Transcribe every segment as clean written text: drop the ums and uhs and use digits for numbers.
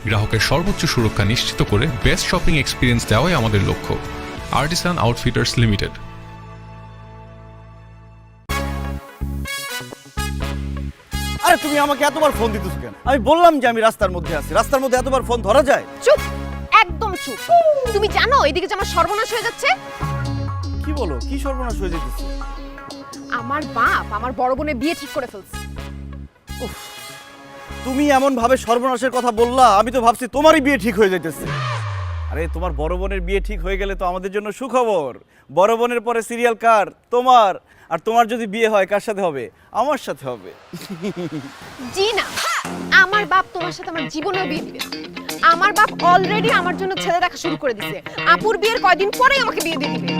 গ্রাহকের সর্বোচ্চ সুরক্ষা নিশ্চিত করে বেস্ট শপিং এক্সপিরিয়েন্স দেওয়াই আমাদের লক্ষ্য। Artisan Outfitters Limited. আরে তুমি আমাকে এতবার ফোন দিতেছ কেন? আমি বললাম যে আমি রাস্তার মধ্যে আছি। রাস্তার মধ্যে এতবার ফোন ধরা যায়? চুপ, একদম চুপ। তুমি জানো এদিকে যে আমার সর্বনাশ হয়ে যাচ্ছে? কি বলো? কি সর্বনাশ হয়ে যেতেছে? আমার বাপ আমার বড় বোনের বিয়ে ঠিক করে ফেলছে। তুমি এমন ভাবে সর্বনাশের কথা বললা, আমি তো ভাবছি তোমারই বিয়ে ঠিক হয়ে যাইতেছে। আরে তোমার বড় বোনের বিয়ে ঠিক হয়ে গেলে তো আমাদের জন্য সুখবর। বড় বোনের পরে সিরিয়াল কার? তোমার। আর তোমার যদি বিয়ে হয় কার সাথে হবে? আমার সাথে হবে। জি না, আমার বাপ তোমার সাথে আমার জীবনেও বিয়ে দিবে না। আমার বাপ অলরেডি আমার জন্য ছেলে দেখা শুরু করে দিয়েছে। আপুর বিয়ের কয়দিন পরেই আমাকে বিয়ে দিয়ে দিবে।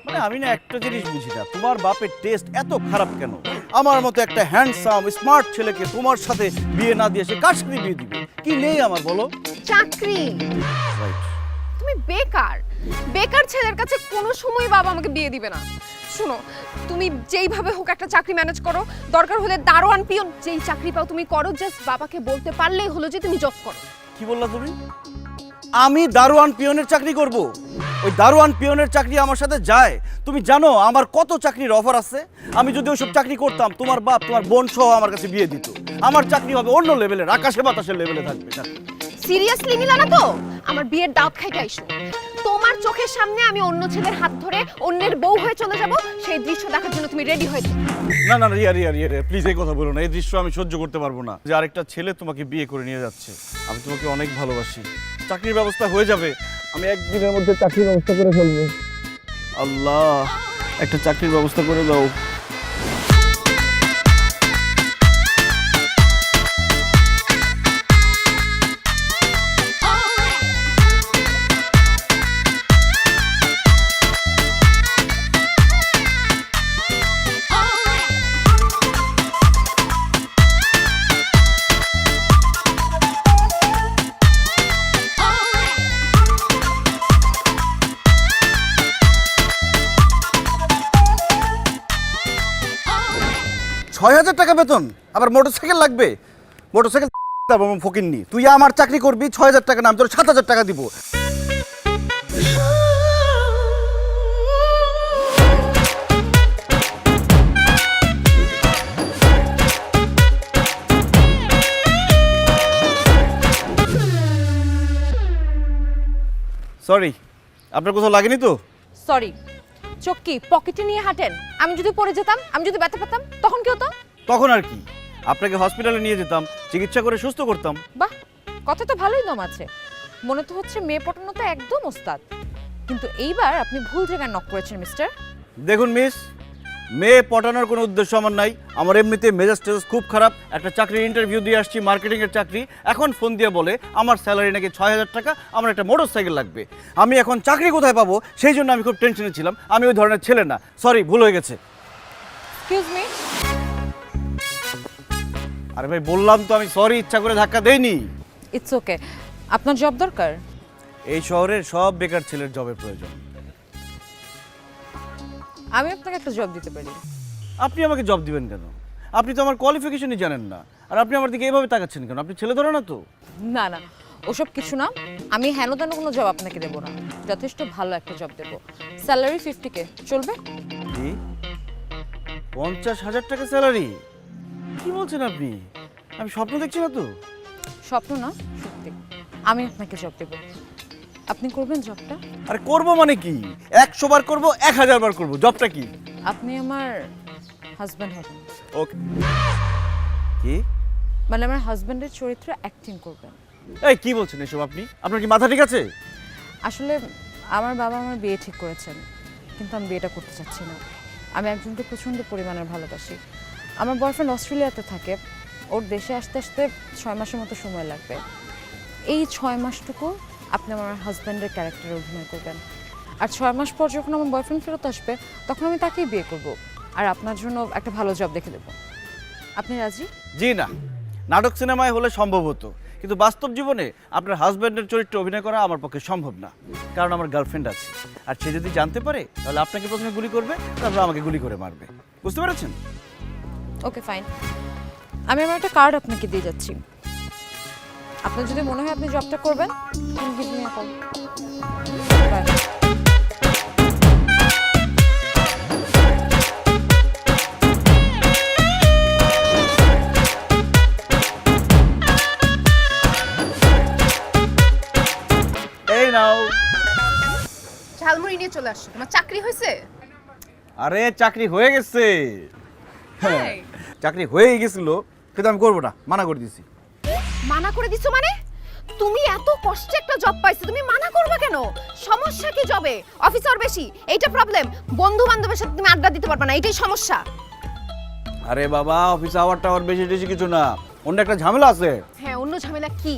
মানে আমি না একটা জিনিস বুঝি না, তোমার বাপের টেস্ট এত খারাপ কেন? আমার মতো একটা হ্যান্ডসাম স্মার্ট ছেলেকে তোমার সাথে বিয়ে না দিয়ে সে কার সাথে বিয়ে দিবে? কি নেই আমার বলো? চাকরি। তুমি বেকার। বেকার ছেলের কাছে কোনো সময় বাবা আমাকে বিয়ে দিবে না। শোনো, তুমি যেইভাবে হোক একটা চাকরি ম্যানেজ করো। দরকার হলে দারোয়ান পিয়ন যেই চাকরি পাও তুমি করো, জাস্ট বাবাকে বলতে পারলেই হলো যে তুমি জব করো। কি বললা তুমি? আমি দারোয়ান পিয়নের চাকরি করব? ওই দারোয়ান পিয়নের চাকরি আমার সাথে যায়? তুমি জানো আমার কত চাকরির অফার আছে? আমি যদি ওইসব চাকরি করতাম, তোমার বাপ তোমার বোন সহ আমার কাছে বিয়ে দিত। আমার চাকরি হবে অন্য লেভেলের, আকাশে বাতাসের লেভেলে থাকবে চাকরি। সিরিয়াসলি মিলানা তো আমার বিয়ের দাওয়াত খাইতে আইসো। তোমার চোখের সামনে আমি অন্য ছেলের হাত ধরে অন্যের বউ হয়ে চলে যাব, সেই দৃশ্য দেখার জন্য তুমি রেডি হয়ে থাকো। না না রিয়া রিয়া রিয়া প্লিজ এই কথা বলো না। এই দৃশ্য আমি সহ্য করতে পারবো না যে আরেকটা ছেলে তোমাকে বিয়ে করে নিয়ে যাচ্ছে। আমি তোমাকে অনেক ভালোবাসি। চাকরির ব্যবস্থা হয়ে যাবে, আমি একদিনের মধ্যে চাকরির ব্যবস্থা করে ফেলবো। আল্লাহ, একটা চাকরির ব্যবস্থা করে দাও। ৳৬,০০০ টাকা বেতন, আবার মোটরসাইকেল লাগবে? মোটরসাইকেল ফকিন্নি। তুই আমার চাকরি করবি, ৬,০০০ টাকা না, আমি তোর ৭,০০০ টাকা দিব। সরি, আপনার কোথাও লাগেনি তো? সরি, চোখ কি পকেটে নিয়ে হাঁটেন? আমি যদি পড়ে যেতাম, আমি যদি ব্যথা পেতাম, তখন কি হতো? তখন আর কি, আপনাকে হসপিটালে নিয়ে যেতাম, চিকিৎসা করে সুস্থ করতাম। বাহ, কথা তো ভালোই দম আছে। মনে তো হচ্ছে মেয়ে পটানো তো একদম ওস্তাদ। কিন্তু এইবার আপনি ভুল জায়গায় নক করেছেন মিস্টার। দেখুন মিস, মেয়ে পটানোর কোনো উদ্দেশ্য আমার নাই। আমার এমনিতে মেজাজ টেজাজ খুব খারাপ। একটা চাকরির ইন্টারভিউ দিয়ে আসছি, মার্কেটিংয়ের চাকরি। এখন ফোন দিয়ে বলে আমার স্যালারি নাকি ৬,০০০ টাকা, আমার একটা মোটরসাইকেল লাগবে। আমি এখন চাকরি কোথায় পাবো সেই জন্য আমি খুব টেনশনে ছিলাম। আমি ওই ধরনের ছেলে না, সরি, ভুল হয়ে গেছে। Excuse me. আরে ভাই বললাম তো আমি সরি, ইচ্ছা করে ধাক্কা দেইনি। It's okay. আপনার জব দরকার? এই শহরের সব বেকার ছেলের জবের প্রয়োজন। আমি আপনাকে একটা জব দিতে পারি। আপনি আমাকে জব দিবেন কেন? আপনি তো আমার কোয়ালিফিকেশনই জানেন না। আর আপনি আমার দিকে এভাবে তাকাচ্ছেন কেন? আপনি ছেলে ধরে না তো? না না, ওসব কিছু না। আমি হেন তেন কোনো জব আপনাকে দেবো না, যথেষ্ট ভালো একটা জব দেবো। স্যালারি 50K চলবে? কি 50,000 টাকা স্যালারি? কি বলছেন আপনি? আমি স্বপ্ন দেখছি না তো? স্বপ্ন না, সত্যি। আমি আপনাকে জব দেবো, আপনি করবেন জবটা? আরে করবো মানে কি? 100 বার করবো, 1000 বার করবো। জবটা কি? আপনি আমার হাজব্যান্ড হবেন। ওকে। কি? মানে আমার হাজব্যান্ডের চরিত্রে অ্যাক্টিং করবেন। এই কি বলছেন এসব আপনি? আপনার কি মাথা ঠিক আছে? আসলে আমার বাবা আমার বিয়ে ঠিক করেছেন, কিন্তু আমি বিয়েটা করতে চাচ্ছি না। আমি একজনকে প্রচণ্ড পরিমাণের ভালোবাসি। আমার বয়ফ্রেন্ড অস্ট্রেলিয়াতে থাকে, ওর দেশে আসতে আসতে 6 মাসের মতো সময় লাগবে। এই 6 মাসটুকু আপনি আমার হাজব্যান্ডের ক্যারেক্টারে অভিনয় করবেন। আর 6 মাস পর যখন আমার বয়ফ্রেন্ড ফেরত আসবে, তখন আমি তাকেই বিয়ে করব, আর আপনার জন্য একটা ভালো জব দেখে দেবো। আপনি রাজি? জি না, নাটক সিনেমায় হলে সম্ভব হতো, কিন্তু বাস্তব জীবনে আপনার হাজব্যান্ডের চরিত্রে অভিনয় করা আমার পক্ষে সম্ভব না। কারণ আমার গার্লফ্রেন্ড আছে, আর সে যদি জানতে পারে তাহলে আপনাকে প্রথমে গুলি করবে, তারপর আমাকে গুলি করে মারবে। বুঝতে পেরেছেন? ওকে ফাইন, আমি আমার একটা কার্ড আপনাকে দিয়ে যাচ্ছি। আপনার যদি মনে হয় আপনি জবটা করবেন, give me a call. Bye. এই নাও। ঝালমুড়ি নিয়ে চলে আসছো, তোমার চাকরি হয়েছে? আরে চাকরি হয়ে গেছে। হ্যাঁ, তাই? চাকরি হয়েই গেছিল, কিন্তু আমি করবো না, মানা করে দিছি। মানা করে দিছো মানে? তুমি এত কষ্টে একটা জব পাইছো, তুমি মানা করবে কেন? সমস্যা কি জবে? অফিসার বেশি, এইটা প্রবলেম। বন্ধু বান্ধবের সাথে তুমি আড্ডা দিতে পারবে না, এটাই সমস্যা। আরে বাবা, অফিস আওয়ার টাওয়ার বেশি টেশি কিছু না, অন্য একটা ঝামেলা আছে। হ্যাঁ, অন্য ঝামেলা কি?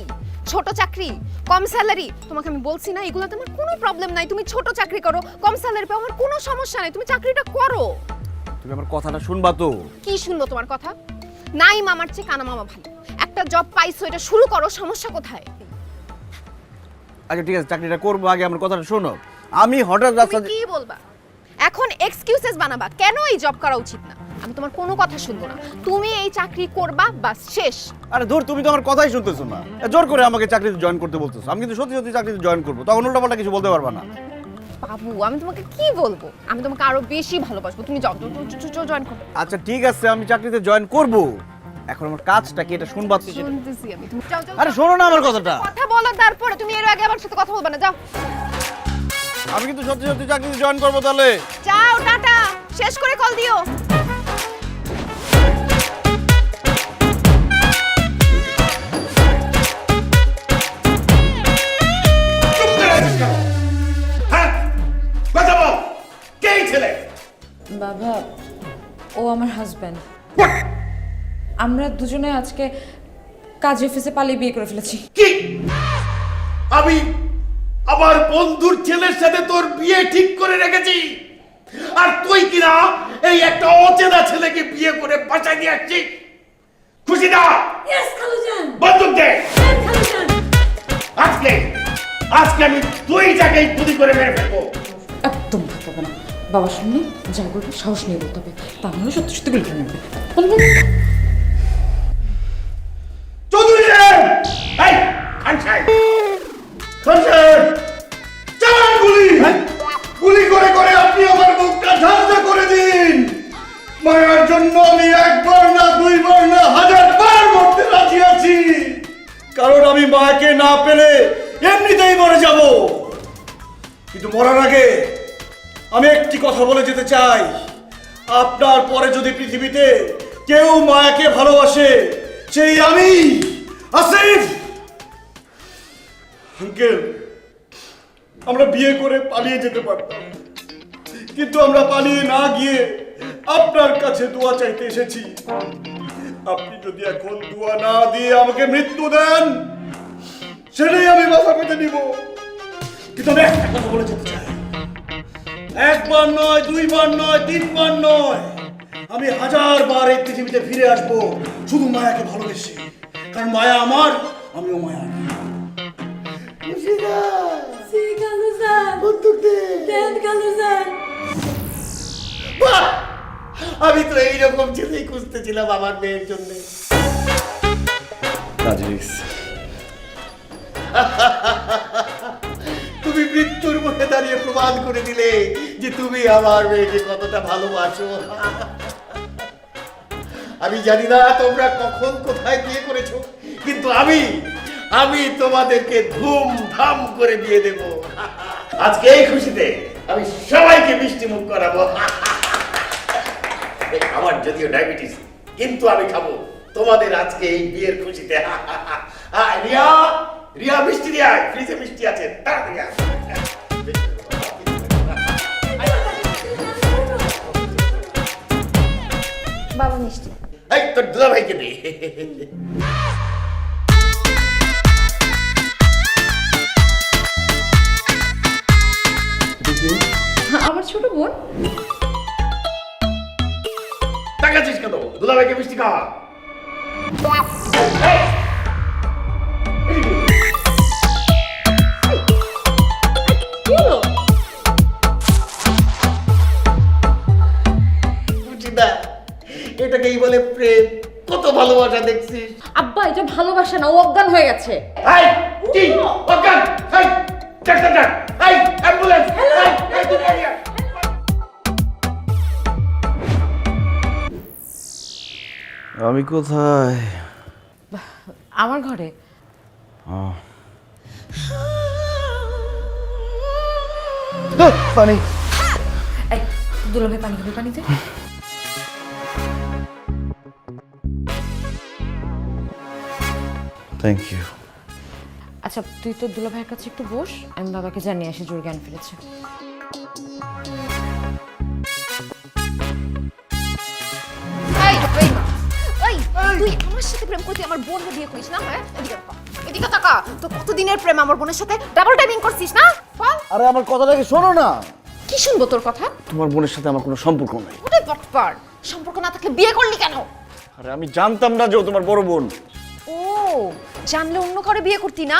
ছোট চাকরি, কম স্যালারি। তোমাকে আমি বলছি না এগুলোতে আমার কোনো প্রবলেম নাই, তুমি ছোট চাকরি করো, কম স্যালারি পাও, আমার কোনো সমস্যা নাই, তুমি চাকরিটা করো। তুমি আমার কথাটা শুনবা তো? কি শুনবো তোমার কথা? নাই মামার চেয়ে কানা মামা ভালো। একটা জব পাইছো, এটা শুরু করো, সমস্যা কোথায়? আচ্ছা ঠিক আছে, চাকরিটা করবো, আগে আমার কথাটা শোনো। আমি হঠাৎ রাস্তা তুমি কি বলবা? এখন এক্সকিউজেস বানাবা কেন এই জব করা উচিত না? আমি তোমার কোনো কথা শুনবো না, তুমি এই চাকরি করবা, বাস শেষ। আরে ধর, তুমি তো আমার কথাই শুনতেছো না, জোর করে আমাকে চাকরিতে জয়েন করতে বলতেছো। আমি কিন্তু সত্যি সত্যি চাকরিতে জয়েন করবো, তখন উল্টাপাল্টা কিছু বলতে পারবা না। বাবু, আমি তোমাকে কি বলবো? আমি তোমাকে আরো বেশি ভালোবাসবো, তুমি যাও জয়েন করো। আচ্ছা ঠিক আছে, আমি চাকরিতে জয়েন করব। এখন আমার কাজটা কি এটা শুনবা তো? শুনতেছি আমি, তুমি যাও যাও। আরে শোনো না আমার কথাটা। কথা বলো, তারপরে তুমি এর আগে আমার সাথে কথা বলবে না, যাও আমি কিন্তু সত্যি সত্যি চাকরিতে জয়েন করবো। তাহলে যাও, টাটা, শেষ করে কল দিও। বাবা, ও আমার হাজব্যান্ড। আমরা দুজনে আজকে কাজ অফিসে পালিয়ে বিয়ে করে ফেলেছি। কি? আমি আমার বন্ধুর ছেলের সাথে তোর বিয়ে ঠিক করে রেখেছি, আর তুই কিনা এই একটা অচেনা ছেলেকে বিয়ে করে বাঁচাই দিয়ে আসছিস? খুশি না? ইয়েস খালুজান। বন্দুক দে। হ্যাঁ খালুজান। আজকে আজকে আমি তুই যাকে গুলি করে মেরে ফেলবো। একদম ভালো হবে না বাবার সামনে যা বলবে সাহস নিয়ে বলতে হবে, তা নাহলে সত্যি সত্যি গুলি করে নেবে। চৌধুরী সাহেব, এই খান সাহেব, খান সাহেব, চালান গুলি। গুলি করে করে আপনি আমার মুখটা ঝাঁঝা করে দিন। মায়ের জন্য আমি একবার না দুইবার না 1000 বার মরতে রাজি আছি, কারণ আমি মাকে না পেলে এমনিতেই মরে যাব। কিন্তু মরার আগে আমি একটি কথা বলে যেতে চাই। আপনার পরে যদি পৃথিবীতে কেউ মায়াকে ভালোবাসে, সেই আমি আসিফ। আঙ্কেল, আমরা বিয়ে করে পালিয়ে যেতে পারতাম, কিন্তু আমরা পালিয়ে না গিয়ে আপনার কাছে দোয়া চাইতে এসেছি। আপনি যদি এখন দোয়া না দিয়ে আমাকে মৃত্যু দেন, সেটাই আমি মাথা পেতে নিব। কিন্তু আমি একটা কথা বলে যেতে চাই, একবার নয়, দুইবার নয়, তিনবার নয়, আমি 1000 বার এই পৃথিবীতে ফিরে আসবো, শুধু মায়াকে ভালোবেসে। কারণ মায়া আমার, আমিও মায়া। সি খালুজান। দেন খালুজান। বাহ! আমি তো এইরকম ছেলেই খুঁজতেছিলাম আমার মেয়ের জন্য। তুমি মৃত্যুর মুখে দাঁড়িয়ে প্রমাণ করে দিলে যে তুমি আমার মেয়েকে কতটা ভালোবাসো। আমি জানি না তোমরা কখন কোথায় বিয়ে করেছো, কিন্তু আমি তোমাদেরকে ধুমধাম করে বিয়ে দেব। আজকে এই খুশিতে আমি সবাইকে মিষ্টি মুখ করাবো। আমার যদিও ডায়াবেটিস, কিন্তু আমি খাবো তোমাদের আজকে এই বিয়ের খুশিতে। রিয়া, রিয়া মিষ্টি দিয়ে আয়, ফ্রিজে মিষ্টি আছে, তাড়াতাড়ি আয়। বাবা মিষ্টি। এই তোর দুলাভাইকে দে। আমার ছোট বোন। তাকাচ্ছিস কেন? দুলাভাইকে মিষ্টি খাওয়া। এটাকেই বলে প্রেম। কত ভালোবাসা দেখছিস। আব্বা এটা ভালোবাসা না, ও অজ্ঞান হয়ে গেছে। এই কি অজ্ঞান, এই ডাক্তার ডাক, এই অ্যাম্বুলেন্স, এই তুমি এদিকে। আমি কোথায়? আমার ঘরে। পানি। এই দুলাভাই পানি খাবে, পানিতে। Thank you. আচ্ছা তুই তো দুলাভাইয়ের কাছে একটু বস, আমি বাবাকে জানিয়ে আসি জোর জ্ঞান ফিরেছে। এই, তুই আমার সাথে প্রেম করতে আমার বোনকে বিয়ে করিস না? হ্যাঁ, এদিকে তাকা। তো কতদিনের প্রেম আমার বোনের সাথে ডাবল টাইমিং করছিস না? বল। আরে আমার কথাটাকে শোনো না। কি শুনবো তোর কথা? তোমার বোনের সাথে আমার কোনো সম্পর্ক নাই। ওরে বটপার, সম্পর্ক না থাকলে বিয়ে করলি কেন? আরে আমি জানতাম না যে ও তোমার বড় বোন। ও, জানলে অন্য করে বিয়ে করতি না?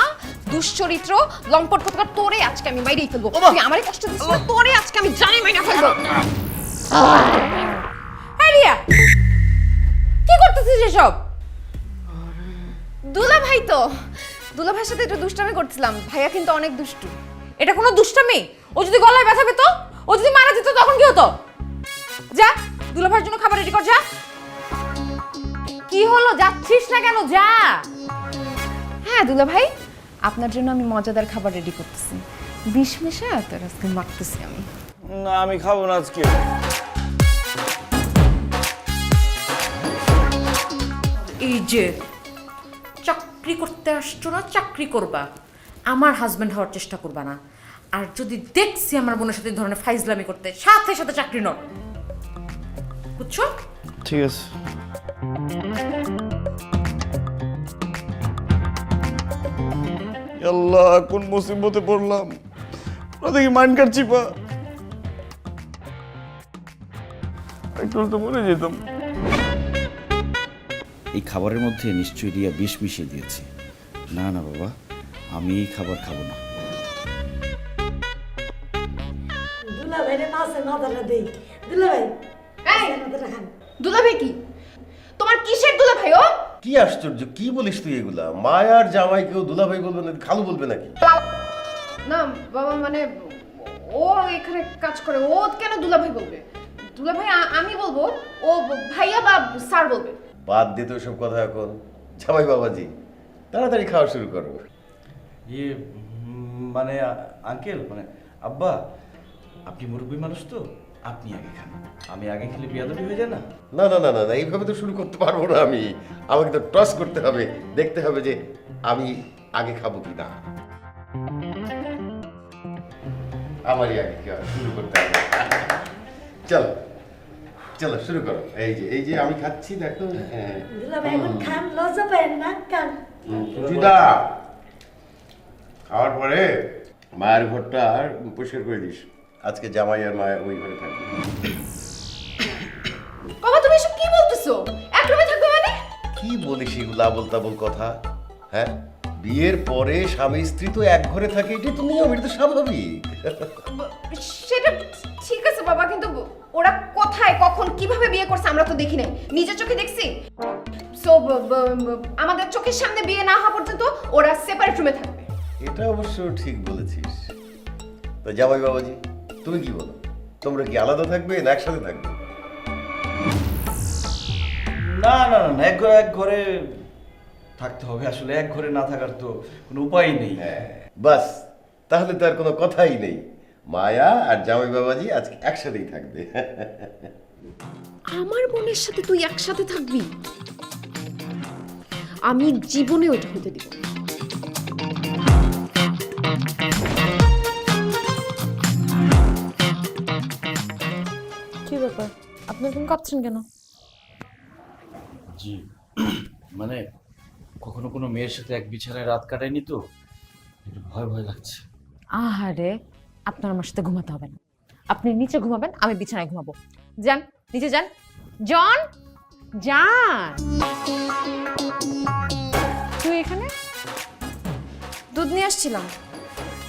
দুশ্চরিত্র লম্পট কোথাকার, তোরে আজকে আমি মাইরেই ফেলবো। তুই আমারই কষ্ট দিছিস না, তোরে আজকে আমি জানি মাইরা ফেলবো। হ্যাঁ রিয়া, কি করতেছিস এসব? দুলা ভাই তো, দুলা ভাইয়ের সাথে একটু দুষ্টামি করছিলাম। ভাইয়া কিন্তু অনেক দুষ্টু। এটা কোনো দুষ্টামি? ও যদি গলায় ব্যথা পেত, ও যদি মারা যেত তখন কি হতো? যা দুলাভাইয়ের জন্য খাবার রেডি কর, যা। কি হলো, যাচ্ছিস না কেন? যা। হ্যাঁ দুলা ভাই, আপনার জন্য আমি মজাদার খাবার রেডি করতেছি। বিষ মেশা তোর আজকে মাখতেছি আমি। না আমি খাবো না আজকে। এই যে চাকরি করতে আসছো না, চাকরি করবা, আমার হাজবেন্ড হওয়ার চেষ্টা করবা না। আর যদি দেখছি আমার বোনের সাথে এই ধরনের ফাইজলামি করতে, সাথে সাথে চাকরি নয়, বুঝছো? ঠিক আছে। আল্লাহ, কোন মুসিবতে পড়লাম। ওরা দেখি মাইন্ড কাটছি পা, একটু তো মরে যেতাম। এই খাবারের মধ্যে নিশ্চয়ই রিয়া বিষ মিশিয়ে দিয়েছে। না না বাবা, আমি এই খাবার খাবো না। দুলাভাইরে মাছে মাথাটা দেই। দুলাভাই, এই, মাথাটা খান। দুলা ভাই কি তোমার কিসের দুলা ভাই? ও কি আশ্চর্য, কি বলিস তুই এগুলা? মায়ার জামাই কেউ দুলাভাই বলবে না, খালু বলবে নাকি? না বাবা, মানে ও এখানে কাজ করে, ও কেন দুলা ভাই বলবে? দুলা ভাই আমি বলবো, ও ভাইয়া বা স্যার বলবে। বাদ দে তো ওসব কথা এখন। জামাই বাবাজি, তাড়াতাড়ি খাওয়া শুরু করো। ইয়ে মানে আঙ্কেল, মানে আব্বা, আপনি মুরব্বী মানুষ তো, আপনি আগে খান। আমি আগে খেলে বিয়াদবি হয়ে যায় না? না না না না না, এইভাবে তো শুরু করতে পারবো না আমি। আমাকে তো টস করতে হবে, দেখতে হবে যে আমি আগে খাবো কি না। আমারই আগে শুরু করতে হবে। চলো চলো শুরু করো। এই যে আমি খাচ্ছি, দেখো। দুলাভাই এখন খান, লজ্জা পাবেন না, খান। সুচিতা, খাওয়ার পরে মায়ের ঘরটা পরিষ্কার করে দিস। আজকে জামাই আর মায়ের ওই ঘরে থাকবে। বাবা তুমি এসব কি বলতেছো? এক রুমে থাকবে মানে? কি বলিস এগুলো আবোল তাবোল কথা? হ্যাঁ, বিয়ের পরে স্বামী স্ত্রী তো এক ঘরে থাকে, এটা তো নিয়ম, এটা তো স্বাভাবিক। সেটা ঠিক আছে বাবা, কিন্তু ওরা কোথায়, কখন, কিভাবে বিয়ে করছে আমরা তো দেখি নাই, নিজের চোখে দেখছি। সো আমাদের চোখের সামনে বিয়ে না হওয়া পর্যন্ত ওরা সেপারেট রুমে থাকবে। এটা অবশ্য ঠিক বলেছিস। তো জামাই বাবাজি, তুমি কি বলো? তোমরা কি আলাদা থাকবে না একসাথে থাকবে? না না না, এক ঘরে থাকতে হবে। আসলে এক ঘরে না থাকার তো কোনো উপায় নেই। হ্যাঁ, বাস, তাহলে তো আর কোনো কথাই নেই। মায়া আর জামাই বাবাজি আজকে একসাথেই থাকবে। আমার বোনের সাথে তুই একসাথে থাকবি? আমি জীবনে ওটা হতে দিব না। কি ব্যাপার, আপনি এখন কাঁদছেন কেন? জি, মানে কখনো কোনো মেয়ের সাথে এক বিছানায় রাত কাটায়নি তো, একটু ভয় ভয় লাগছে। আহারে, আপনার আমার সাথে ঘুমাতে হবে না। আপনি নিচে ঘুমাবেন, আমি বিছানায় ঘুমাবো। যান নিচে যান। জন, যান। তুই এখানে? দুধ নিয়ে আসছিলাম।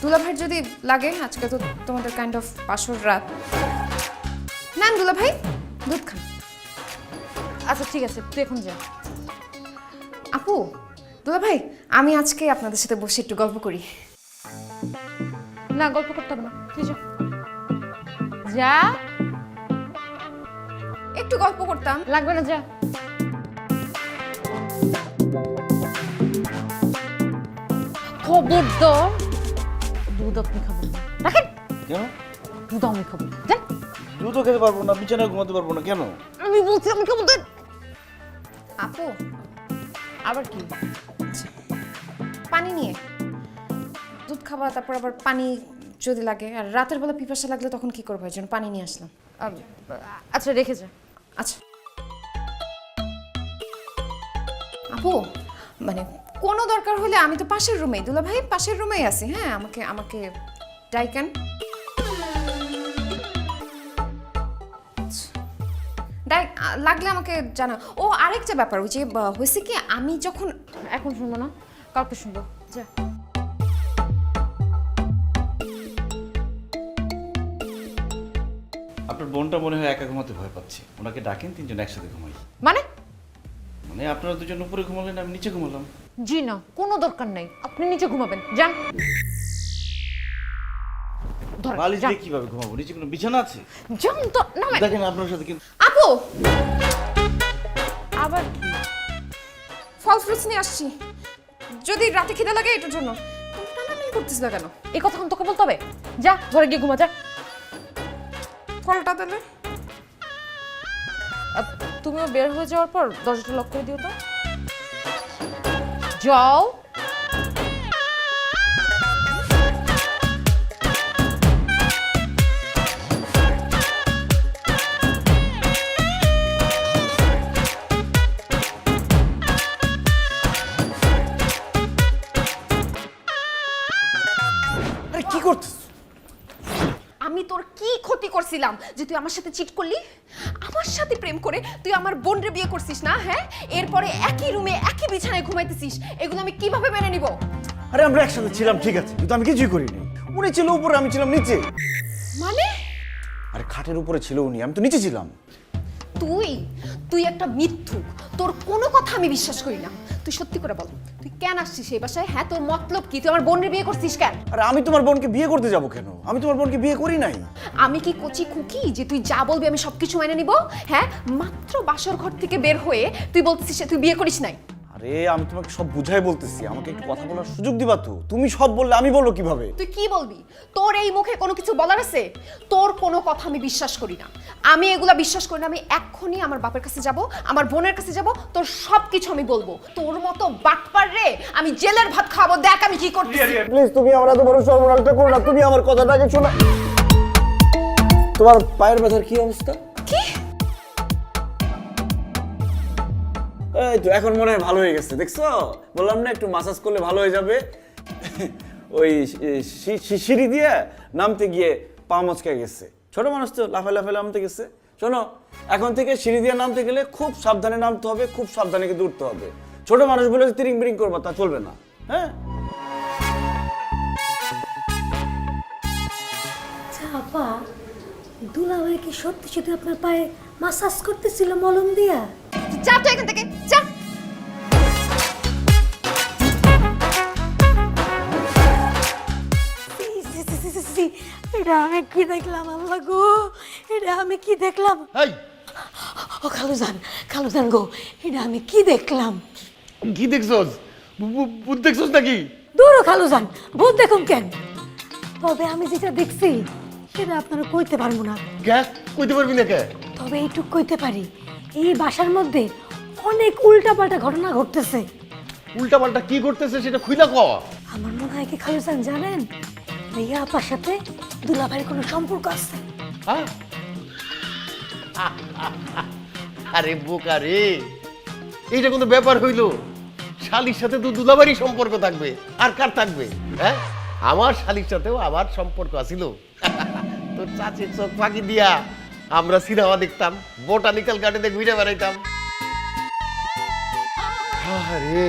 দুলা ভাই যদি লাগে, আজকে তো তোমাদের কাইন্ড অফ বাসর রাত। নেন দুলা ভাই, দুধ খান। আচ্ছা ঠিক আছে, তুই এখন যা। আপু, দুলা ভাই, আমি আজকে আপনাদের সাথে বসে একটু গল্প করি। না, গল্প করতে হবে না, তুই যা। যা। একটু গল্প করতাম। লাগবে না, যা। খবরদার, দুধ আপনি খাবেন না। রাখেন। কেন? দুধ আমি খাবো। যান। দুধও খেতে পারবো না, বিছানায় ঘুমাতে পারবো না, কেন? আমি বলছি আমি খাবো। দেন। আপু, আবার কি? পানি নিয়ে। দুধ খাওয়া, তারপর আবার পানি যদি লাগে, আর রাতের বেলা পিপাসা লাগলে তখন কি করবো? এই জন্য পানি নিয়ে আসলাম। আচ্ছা, রেখে যা। আচ্ছা আপু, মানে কোনো দরকার হলে আমি তো পাশের রুমেই, দুলা ভাই পাশের রুমেই আছি। হ্যাঁ, আমাকে আমাকে ডাইকেন। লাগলে আমাকে জানা। ও আরেকটা ব্যাপার, ওই যে হয়েছে কি, আমি যখন এখন শুনবো না, কালকে শুনবো। যা। আপনার বোনটা মনে হয় একা ঘুমাতে ভয় পাচ্ছে, ওনাকে ডাকেন, তিনজন একসাথে ঘুমাই। মানে? মানে আপনারা দুজন উপরে ঘুমালেন, আমি নিচে ঘুমালাম। জি না, কোনো দরকার নাই, আপনি নিচে ঘুমাবেন। যান। ধরেন, বালিশ যান। দিয়ে কিভাবে ঘুমাবো? নিচে কোনো বিছানা আছে? যান তো, নামেন। দেখেন আপনার সাথে কিন্তু আপু, আবার কি? ফল ফ্রুটস নিয়ে আসছি, যদি রাতে খিদে লাগে এটার জন্য। তুমি টানাটানি করতেছিস কেন? এই কথা এখন তোকে বলতে হবে? যা, ঘরে গিয়ে ঘুমা, যা। ফলটা দিলে তুমিও বের হয়ে যাওয়ার পর দরজাটা লক করে দিও তো। যাও। আরে কি করছিস? আমি তোর কি ক্ষতি করছিলাম যে তুই আমার সাথে চিট করলি? আমার সাথে প্রেম করে তুই আমার বোনরে বিয়ে করছিস না? হ্যাঁ, এরপরে একই রুমে একই বিছানায় ঘুমাইতেছিস, এগুলো আমি কিভাবে মেনে নিব? আরে আমরা একসাথে ছিলাম ঠিক আছে, কিন্তু আমি কিছুই করিনি। উনি ছিল উপরে, আমি ছিলাম নিচে। মানে আরে খাটের উপরে ছিল উনি, আমি তো নিচে ছিলাম। তুই তুই একটা মিথ্যুক, তোর কোনো কথা আমি বিশ্বাস করি না। তুই সত্যি করে বল, তুই কেন আসছিস এই বাসায়? হ্যাঁ, তোর মতলব কি? তুই আমার বোনের বিয়ে করছিস কেন? আরে আমি তোমার বোনকে বিয়ে করতে যাব কেন? আমি তোমার বোনকে বিয়ে করি নাই। আমি কি কচি খুকি যে তুই যা বলবি আমি সবকিছু মেনে নিব? হ্যাঁ, মাত্র বাসর ঘর থেকে বের হয়ে তুই বলছিস তুই বিয়ে করিস নাই। আরে আমি তোমাকে সব বুঝাই বলতেছি, আমাকে একটু কথা বলার সুযোগ দিবা তো। তুমি সব বললে আমি বলবো কিভাবে? তুই কি বলবি? তোর এই মুখে কোনো কিছু বলার আছে? তোর কোনো কথা আমি বিশ্বাস করি না, আমি এগুলা বিশ্বাস করি না। আমি এক্ষুনি আমার বাপের কাছে যাব, আমার বোনের কাছে যাব, তোর সব কিছু আমি বলবো। তোর মতো বাটপার রে আমি জেলের ভাত খাবো, দেখ আমি কি করতেছি। প্লিজ তুমি আমার এত বড় সর্বনাশটা করো না, তুমি আমার কথাটাকে শোনো। তোমার পায়ের ব্যথার কি অবস্থা? কি? এই তো এখন মনে হয় ভালো হয়ে গেছে, দেখছো? বললাম না একটু মাসাজ করলে ভালো হয়ে যাবে। ওই সিঁড়ি দিয়ে নামতে গিয়ে পা মচকে গেছে, ছোট মানুষ তো লাফায় লাফায় নামতে গেছে। শোনো, এখন থেকে সিঁড়ি দিয়ে নামতে গেলে খুব সাবধানে নামতে হবে, খুব সাবধানে কিন্তু উঠতে হবে। ছোট মানুষ বলে তিরিং বিরিং করবা তা চলবে না, হ্যাঁ? আপা, দুলাভাই কি সত্যি সত্যি আপনার পায়ে মাসাজ করতেছিল মলম দিয়া? যা তুই এখান থেকে, যা। এটা আমি কি দেখলাম আল্লাহ গো, এটা আমি কি দেখলাম? ও খালুজান গো, এটা আমি কি দেখলাম? কি দেখছস? ভূত দেখছস নাকি? দূর খালুজান, ভূত দেখুন কেন? তবে আমি যেটা দেখছি সেটা আপনারা কইতে পারবো না। কে কইতে পারবি না কে? তবে এইটুক কইতে পারি, এই বাসার মধ্যে অনেক উল্টাপাল্টা ঘটনা ঘটতেছে। উল্টাপাল্টা কি করতেছে সেটা খুইলা ক। আমার মনে হয় কি খালুজান জানেন, ভাইয়া আপার সাথে দুলাভাইয়ের কোনো সম্পর্ক আছে। হ্যাঁ? আরে বোকা রে, এইটা কোনো ব্যাপার হইলো? শালির সাথে তো দুলাবারই সম্পর্ক থাকবে, আর কার থাকবে? হ্যাঁ, আমার শালির সাথেও আমার সম্পর্ক আছিল। তোর চাচির চোখ ফাঁকি দিয়া আমরা সিনেমা দেখতাম, বোটানিক্যাল গার্ডেনে ঘুরে বেড়াইতাম। আরে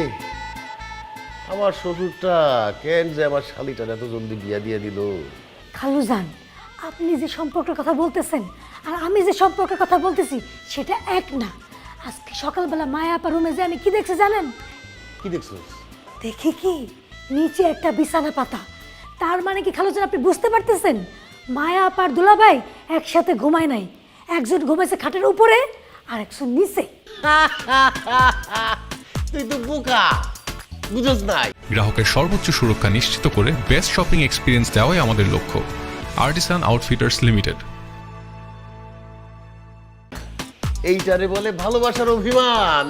আমার শ্বশুরটা কেন যে আমার শালিটার এত জলদি বিয়া দিয়ে দিল? খালুজান, আপনি যে সম্পর্কের কথা বলতেছেন আর আমি যে সম্পর্কের কথা বলতেছি সেটা এক না। আজকে সকালবেলা মায়া আপা রুমে যে আমি কি দেখছি জানেন? কি দেখছো? দেখি কি নিচে একটা বিছানা পাতা। তার মানে কি খালুজান আপনি বুঝতে পারতেছেন? মায়া আপার দুলাভাই একসাথে ঘুমায় নাই, একজন ঘুমাইছে খাটের উপরে আর একজন নিচে। তুই তো বোকা, বুঝোস নাই। গ্রাহকের সর্বোচ্চ সুরক্ষা নিশ্চিত করে বেস্ট শপিং এক্সপিরিয়েন্স দেওয়াই আমাদের লক্ষ্য। Artisan Outfitters Limited. এইটারে বলে ভালোবাসার অভিমান।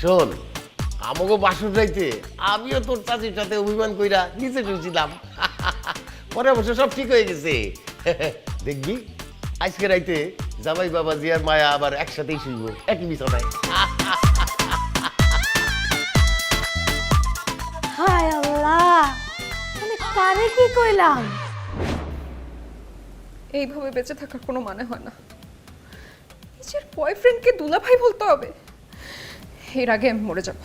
শোন, আমাকে বাসর রাইতে আমিও তোর চাচির সাথে অভিমান কইরা নিচে শুনছিলাম। পরে অবশ্য সব ঠিক হয়ে গেছে। দেখবি আজকে রাইতে জামাই বাবাজি আর মায়া আবার একসাথেই শুইব একই বিছানায়। হায় আল্লাহ, আমি কারে কি কইলাম? এইভাবে বেঁচে থাকার কোনো মানে হয় না। নিজের বয়ফ্রেন্ডকে দুলাভাই বলতে হবে? এর আগে আমি মরে যাব।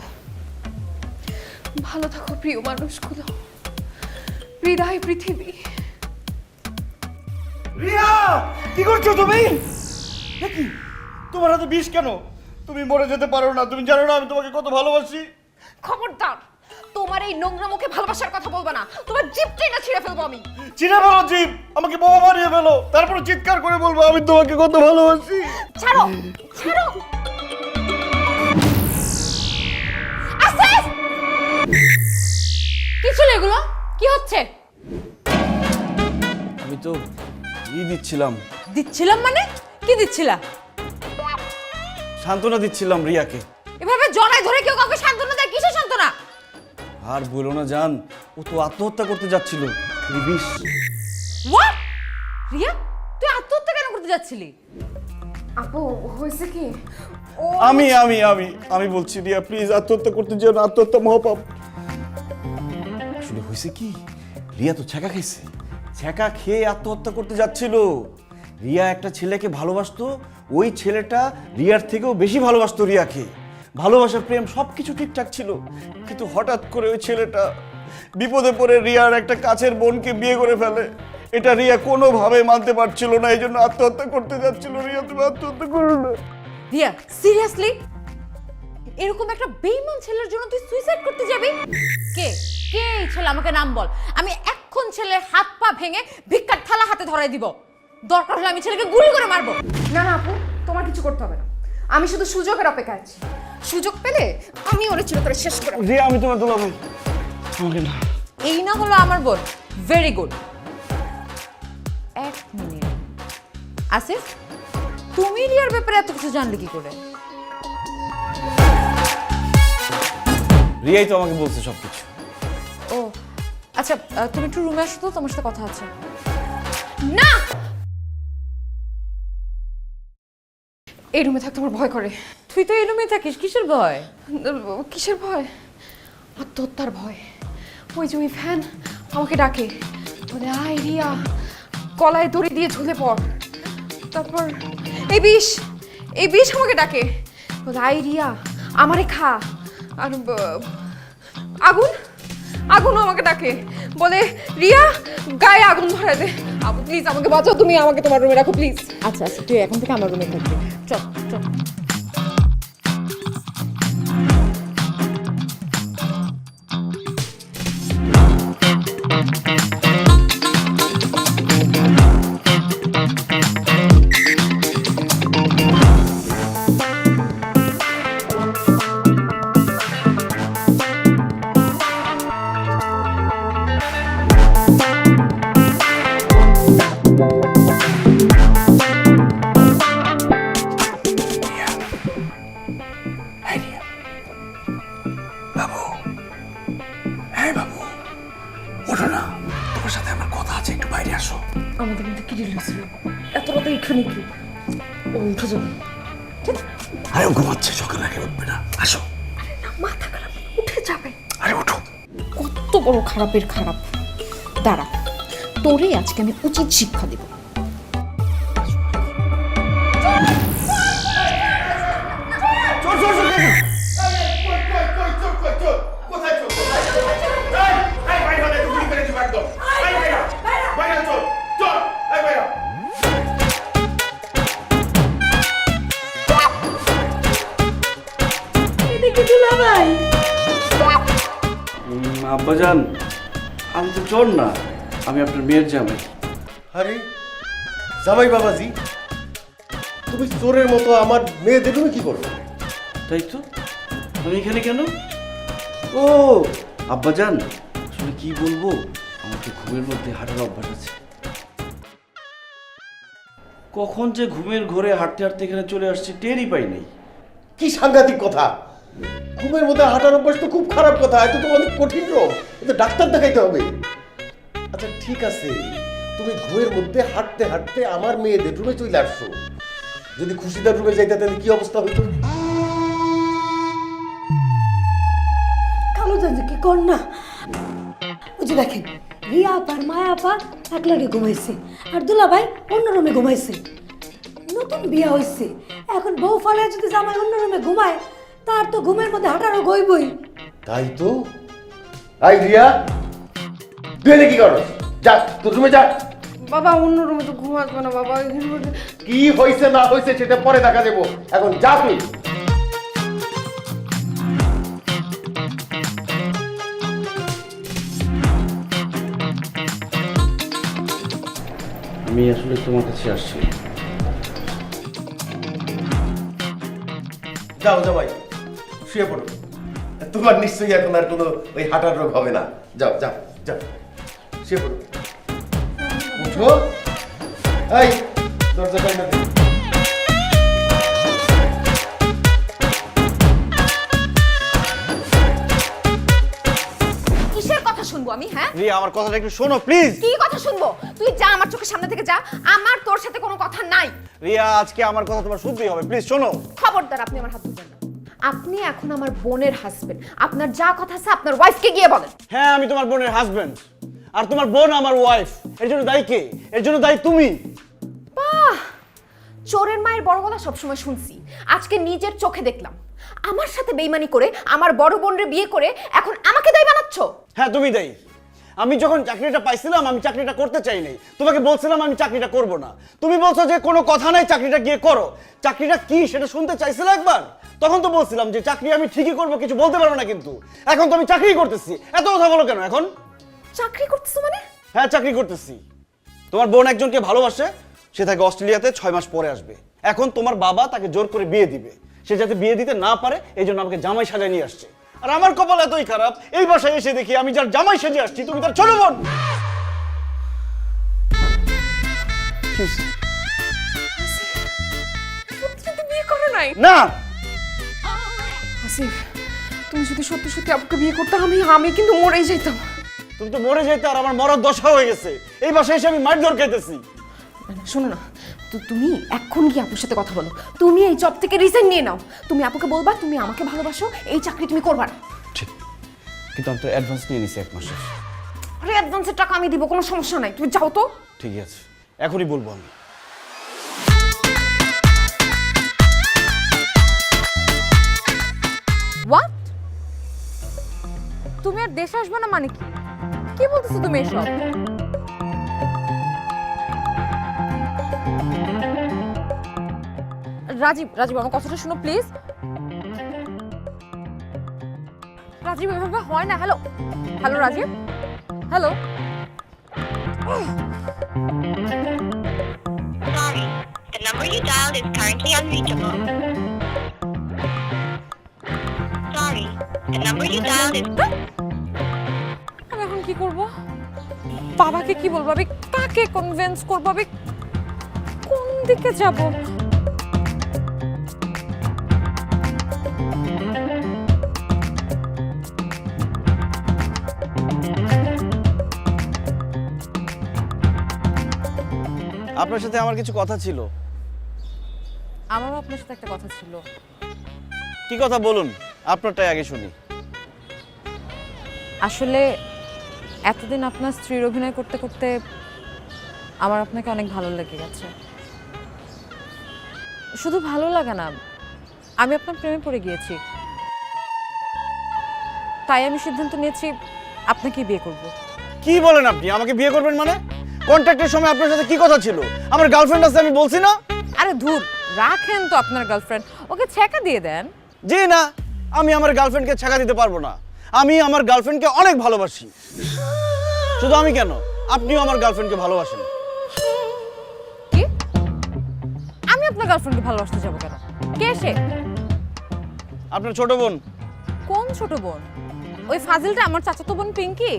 ভালো থাকো প্রিয় মানুষগুলো, হৃদয় পৃথিবী। রিয়া, কি করছো তুমি? দেখি তোমার হাতে বিষ কেন? তুমি মরে যেতে পারো না। তুমি জানো না আমি তোমাকে কত ভালোবাসি। খবরদার, তোমার এই নোংরা মুখে ভালোবাসার কথা বলবা না। তোমার জিভটাই না ছিঁড়ে ফেলবো আমি। চিনে ফেলো জিভ, আমাকে বোমা মারিয়ে ফেলো, তারপরে চিৎকার করে বলবো আমি তোমাকে কত ভালোবাসি। ছাড়ো, ছাড়ো। আসিফ! কি ছিল এগুলো? কি হচ্ছে? আমি তো দিচ্ছিলাম। দিচ্ছিলাম মানে? কি দিচ্ছিলা? সান্ত্বনা দিচ্ছিলাম রিয়াকে। এভাবে জড়ায় ধরে কেউ কাউকে সান্ত্বনা দেয়? কিসের সান্ত্বনা? আর বলো না জান, ও তো আত্মহত্যা করতে যাচ্ছিল। বিষ। হোয়াট? রিয়া, তুই আত্মহত্যা কেন করতে যাচ্ছিলি? আপু হয়েছে কি? ও আমি আমি আমি আমি বলছি রিয়া প্লিজ আত্মহত্যা করতে যেও না, আত্মহত্যা মহাপাপ। আসলে হয়েছে কি, রিয়া তো ছ্যাঁকা খাইছে, ছ্যাঁকা খেয়ে আত্মহত্যা করতে যাচ্ছিল। রিয়া একটা ছেলেকে ভালোবাসতো, ওই ছেলেটা রিয়ার থেকেও বেশি ভালোবাসতো রিয়াকে। ভালোবাসা প্রেম সবকিছু ঠিকঠাক ছিল, কিন্তু হঠাৎ করে ওই ছেলেটা বিপদে পড়ে রিয়ার একটা কাছের বোনকে বিয়ে করে ফেলে। এটা রিয়া কোনোভাবে মানতে পারছিল না, এই জন্য আত্মহত্যা করতে যাচ্ছিল। রিয়া তুমি আত্মহত্যা করো না। রিয়া, সিরিয়াসলি? এরকম একটা বেঈমান ছেলের জন্য তুই সুইসাইড করতে যাবি? কে কে এই ছেলে? আমাকে নাম বল। আমি এখন ছেলের হাত পা ভেঙে ভিক্ষার থালা হাতে ধরাই দিব। দরকার হলে আমি ছেলেকে গুলি করে মারবো। না না আপু, তোমার কিছু করতে হবে না। আমি শুধু সুযোগের অপেক্ষায় আছি। সুযোগ পেলে আমি ওরে চিরতরে শেষ করে। রিয়া আমি তোমার দুলাভাই, আমাকে না। এই না হলো আমার বোন। Very good. এক মিনিট, আসিফ, তুমি রিয়ার ব্যাপারে এত কিছু জানলে কি করে? রিয়াই তো আমাকে বলছে সবকিছু। ও আচ্ছা, তুমি একটু রুমে আসো তো, তোমার সাথে কথা আছে। না, এই রুমে থাকতে আমার ভয় করে। তুই তো এই রুমে থাকিস, কিসের ভয়? কিসের ভয়? আত্মহত্যার ভয়। ওই যে ওই ফ্যান আমাকে ডাকে, বলে আয় রিয়া, গলায় দড়ি দিয়ে ঝুলে পড়। তারপর এই বিষ আমাকে ডাকে, বলে আয় রিয়া আমারে খা। আর আগুনও আমাকে ডাকে, বলে রিয়া গায়ে আগুন ধরে দে। আপু প্লিজ আমাকে বাঁচাও, তুমি আমাকে তোমার রুমে রাখো প্লিজ। আচ্ছা আচ্ছা, তুই এখন থেকে আমার রুমে থাকবি। চল চল। আমাদের মধ্যে কি ডিল হয়েছিল? এত রাতে এখানে কি? ও উঠে যাবে। আরে ও ঘুমাচ্ছে, সকালে আগে উঠবে না। আসো। আরে না, মাথা খারাপ, উঠে যাবে। আরে ওঠো। কত বড় খারাপের খারাপ। দাঁড়া, তোরে আজকে আমি উচিত শিক্ষা দেব। আব্বাজান, আমি তো চোর না, আমি আপনার মেয়ের জামাই। আরে জামাই বাবাজি, তুমি চোরের মতো আমার মেয়েদের তুমি কি করবে? তাই তো, আমি এখানে কেন? ও আব্বাজান, আসলে কি বলবো, আমাকে ঘুমের মধ্যে হাঁটার অভ্যাস আছে। কখন যে ঘুমের ঘোরে হাঁটতে হাঁটতে এখানে চলে আসছে টেরই পাই নাই। কি সাংঘাতিক কথা! ঘুমের মধ্যে হাঁটার অভ্যাস তো খুব খারাপ কথা, এত তো অনেক কঠিন রোগ, এতে ডাক্তার দেখাইতে হবে। আচ্ছা ঠিক আছে, তুমি ঘুমের মধ্যে হাঁটতে হাঁটতে আমার মেয়েদের রুমে চলে আসছো। যদি খুশিদার রুমে যাইতে তাহলে কি অবস্থা হইতো? কালো জানছে কি কর না, ওই যে দেখেন রিয়া আপা আর মায়া আপা এক লাগে ঘুমাইছে, আর দুলা ভাই অন্য রুমে ঘুমাইছে। নতুন বিয়া হয়েছে, এখন বউ ফলে যদি জামাই অন্য রুমে ঘুমায়, তার তো ঘুমের মধ্যে হাঁটার রোগ হইবই। তাই তো। আই রিয়া, তুই এনে কি করো? যা তোর রুমে যা। বাবা অন্য রুমে তো ঘুম আসবে না বাবা, কি হয়েছে না হয়েছে সেটা পরে দেখা দেবো, এখন যা তুই। আমি আসলে তোমার কাছে আসছি। যাও জামাই, শুয়ে পড়ো। তোমার নিশ্চয়ই এখন আর কোনো ওই হাঁটার রোগ হবে না। যাও যাও যাও, শুয়ে পড়ো। উঠো। এই দরজা টাইনা দে। কিসের কথা শুনবো আমি? হ্যাঁ, রিয়া, আমার কথাটা একটু শোনো প্লিজ। কি কথা শুনবো? তুই যা, আমার চোখের সামনে থেকে যা, আমার তোর সাথে কোনো কথা নাই। রিয়া, আজকে আমার কথা তোমার শুনতেই হবে, প্লিজ শোনো। খবরদার, আপনি আমার হাত ধরবেন না। আপনি এখন আমার বোনের হাজবেন্ড, আপনার যা কথা আছে আপনার ওয়াইফকে গিয়ে বলেন। হ্যাঁ, আমি তোমার বোনের হাজবেন্ড, আর তোমার বোন আমার ওয়াইফ। এর জন্য দায়ী কে? এর জন্য দায়ী তুমি। বাহ, চোরের মায়ের বড় গলা সবসময় শুনছি, আজকে নিজের চোখে দেখলাম। আমার সাথে বেইমানি করে আমার বড় বোনরে বিয়ে করে এখন আমাকে দায়ী বানাচ্ছ। হ্যাঁ, তুমি দায়ী। আমি যখন চাকরিটা পাইছিলাম আমি চাকরিটা করতে চাই নাই, তোমাকে বলছিলাম আমি চাকরিটা করব না। তুমি বলছো যে কোনো কথা নাই, চাকরিটা গিয়ে করো। চাকরিটা কি সেটা শুনতে চাইছিলে একবার? তখন তো বলছিলাম যে চাকরি আমি ঠিকই করবো, কিছু বলতে পারবো না, কিন্তু এখন তো আমি চাকরি করতেছি। এত কথা বলো কেন এখন? চাকরি করতেছো মানে? হ্যাঁ, চাকরি করতেছি। তোমার বোন একজনকে ভালোবাসে, সে থাকে অস্ট্রেলিয়াতে, 6 মাস পরে আসবে। এখন তোমার বাবা তাকে জোর করে বিয়ে দিবে, সে যাতে বিয়ে দিতে না পারে এই জন্য আমাকে জামাই সাজায় নিয়ে আসছে। আর আমার কপাল এতই খারাপ, এই বাসায় এসে দেখি আমি যার জামাই সেজে আসছি তুমি তার ছোট বোন। সত্যি বিয়ে করো নাই? না, আসিফ, তুমি যদি সত্যি সত্যি আপুকে বিয়ে করতে, আমি কিন্তু মরেই যেতাম। তুমি তো মরে যেতে, আর আমার মরার দশা হয়ে গেছে। এই বাসায় এসে আমি মারধর খাইতেছি। শোনো না, তো তুমি এখন গিয়ে আপুর সাথে কথা বলো, তুমি এই জব থেকে রিজাইন নিয়ে নাও। তুমি আপুকে বলবা তুমি আমাকে ভালোবাসো, এই চাকরি তুমি করবা না। ঠিক, কিন্তু আমি তো অ্যাডভান্স নিয়ে নিছি 1 মাসের। আরে অ্যাডভান্সের টাকা আমি দিব, কোনো সমস্যা নাই, তুমি যাও তো। ঠিক আছে, এখনই বলবো আমি। হোয়াট? তুমি আর দেশে আসবে না মানে কি? কি বলতেছো তুমি এসব? রাজীব, রাজীব আমার কথাটা শোনো প্লিজ। রাজীব, এভাবে হয় না। Hello, hello Rajib, hello. Sorry, the number you dialed is currently unreachable. Sorry, the number you dialed is... আমি এখন কি করব? বাবাকে কি বলবো? আমি কাকে কনভিন্স করবো? আমি কোন দিকে যাব? আপনার সাথে আমার কিছু কথা ছিল। আমারও আপনার সাথে একটা কথা ছিল। কি কথা বলুন, আপনারটাই আগে শুনি। আসলে এতদিন আপনার স্ত্রীর অভিনয় করতে করতে আমার আপনাকে অনেক ভালো লেগে গেছে। শুধু ভালো লাগা না, আমি আপনার প্রেমে পড়ে গিয়েছি। তাই আমি সিদ্ধান্ত নিয়েছি আপনাকে বিয়ে করব। কি বলেন আপনি? আমাকে বিয়ে করবেন মানে? কন্ট্রাক্টের সময় আপনার সাথে কি কথা ছিল? আমার গার্লফ্রেন্ড আছে, আমি বলছি না? আরে ধুর, রাখেন তো আপনার গার্লফ্রেন্ড, ওকে ছেঁকা দিয়ে দেন। জি না, আমি আমার গার্লফ্রেন্ডকে ছেঁকা দিতে পারবো না। আমি আমার গার্লফ্রেন্ডকে অনেক ভালোবাসি। শুধু আমি কেন, আপনিও আমার গার্লফ্রেন্ডকে ভালোবাসেন। কি? আমি আপনার গার্লফ্রেন্ডকে ভালোবাসতে যাবো কেন? কে সে? আপনার ছোট বোন। কোন ছোট বোন? ওই ফাজিলটা আমার চাচাতো বোন পিঙ্কি?